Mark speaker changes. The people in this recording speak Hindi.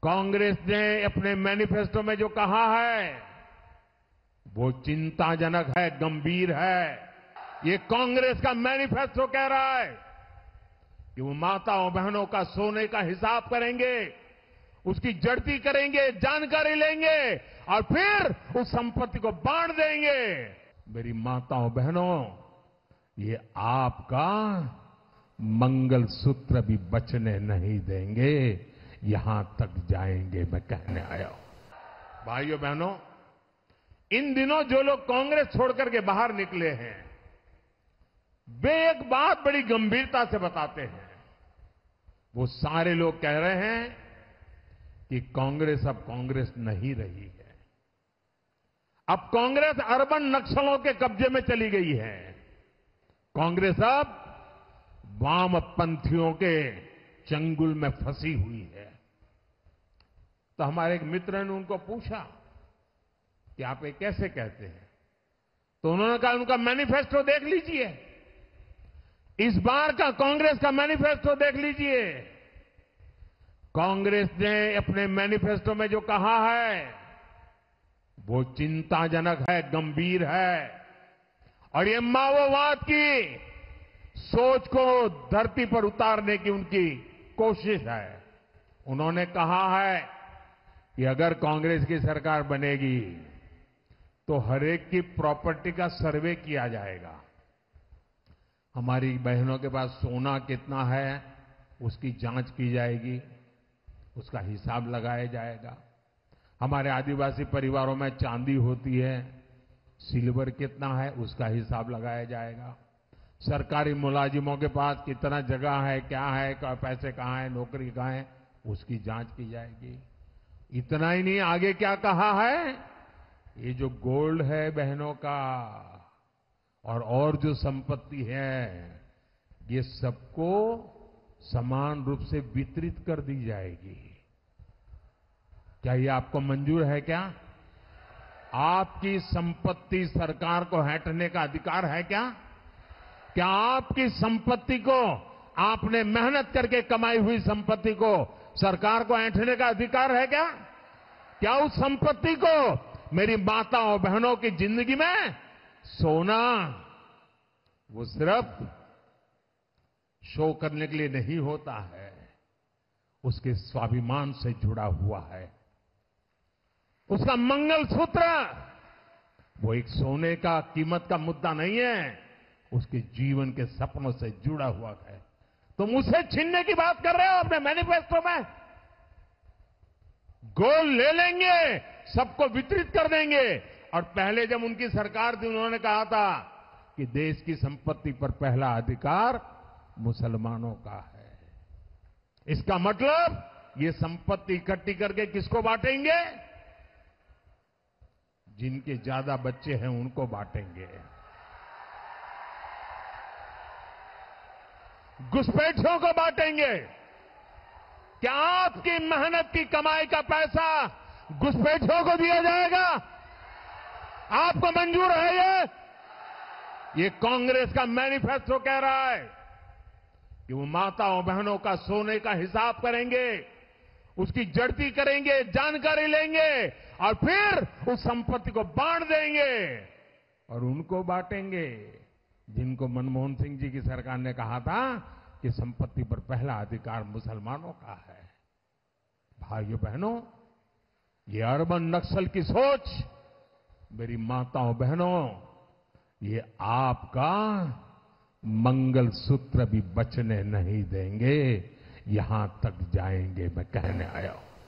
Speaker 1: कांग्रेस ने अपने मैनिफेस्टो में जो कहा है वो चिंताजनक है, गंभीर है। ये कांग्रेस का मैनिफेस्टो कह रहा है कि वो माताओं बहनों का सोने का हिसाब करेंगे, उसकी जड़ती करेंगे, जानकारी लेंगे और फिर उस संपत्ति को बांट देंगे। मेरी माताओं बहनों, ये आपका मंगलसूत्र भी बचने नहीं देंगे, यहां तक जाएंगे, मैं कहने आया हूं। भाइयों बहनों, इन दिनों जो लोग कांग्रेस छोड़कर के बाहर निकले हैं, वे एक बात बड़ी गंभीरता से बताते हैं। वो सारे लोग कह रहे हैं कि कांग्रेस अब कांग्रेस नहीं रही है। अब कांग्रेस अर्बन नक्सलों के कब्जे में चली गई है। कांग्रेस अब वामपंथियों के चंगुल में फंसी हुई है। तो हमारे एक मित्र ने उनको पूछा कि आप ये कैसे कहते हैं? तो उन्होंने कहा उनका मैनिफेस्टो देख लीजिए, इस बार का कांग्रेस का मैनिफेस्टो देख लीजिए। कांग्रेस ने अपने मैनिफेस्टो में जो कहा है वो चिंताजनक है, गंभीर है और ये माओवाद की सोच को धरती पर उतारने की उनकी कोशिश है। उन्होंने कहा है कि अगर कांग्रेस की सरकार बनेगी तो हरेक की प्रॉपर्टी का सर्वे किया जाएगा। हमारी बहनों के पास सोना कितना है उसकी जांच की जाएगी, उसका हिसाब लगाया जाएगा। हमारे आदिवासी परिवारों में चांदी होती है, सिल्वर कितना है उसका हिसाब लगाया जाएगा। सरकारी मुलाजिमों के पास कितना जगह है, क्या है, पैसे कहां है, नौकरी कहां है, उसकी जांच की जाएगी। इतना ही नहीं, आगे क्या कहा है, ये जो गोल्ड है बहनों का और जो संपत्ति है ये सबको समान रूप से वितरित कर दी जाएगी। क्या ये आपको मंजूर है? क्या आपकी संपत्ति सरकार को हड़पने का अधिकार है? क्या आपकी संपत्ति को, आपने मेहनत करके कमाई हुई संपत्ति को सरकार को ऐंठने का अधिकार है? क्या उस संपत्ति को मेरी माताओं बहनों की जिंदगी में सोना वो सिर्फ शो करने के लिए नहीं होता है, उसके स्वाभिमान से जुड़ा हुआ है। उसका मंगलसूत्र वो एक सोने का कीमत का मुद्दा नहीं है, उसके जीवन के सपनों से जुड़ा हुआ है। तुम उसे छीनने की बात कर रहे हो अपने मैनिफेस्टो में। गोल्ड ले लेंगे, सबको वितरित कर देंगे। और पहले जब उनकी सरकार थी उन्होंने कहा था कि देश की संपत्ति पर पहला अधिकार मुसलमानों का है। इसका मतलब ये संपत्ति इकट्ठी करके किसको बांटेंगे? जिनके ज्यादा बच्चे हैं उनको बांटेंगे। घुसपैठियों को बांटेंगे। क्या आपकी मेहनत की कमाई का पैसा घुसपैठियों को दिया जाएगा? आपको मंजूर है? ये कांग्रेस का मैनिफेस्टो कह रहा है कि वो माताओं बहनों का सोने का हिसाब करेंगे, उसकी जड़ती करेंगे, जानकारी लेंगे और फिर उस संपत्ति को बांट देंगे। और उनको बांटेंगे जिनको मनमोहन सिंह जी की सरकार ने कहा था कि संपत्ति पर पहला अधिकार मुसलमानों का है। भाइयों बहनों, ये अर्बन नक्सल की सोच, मेरी माताओं बहनों, ये आपका मंगलसूत्र भी बचने नहीं देंगे, यहां तक जाएंगे, मैं कहने आया हूं।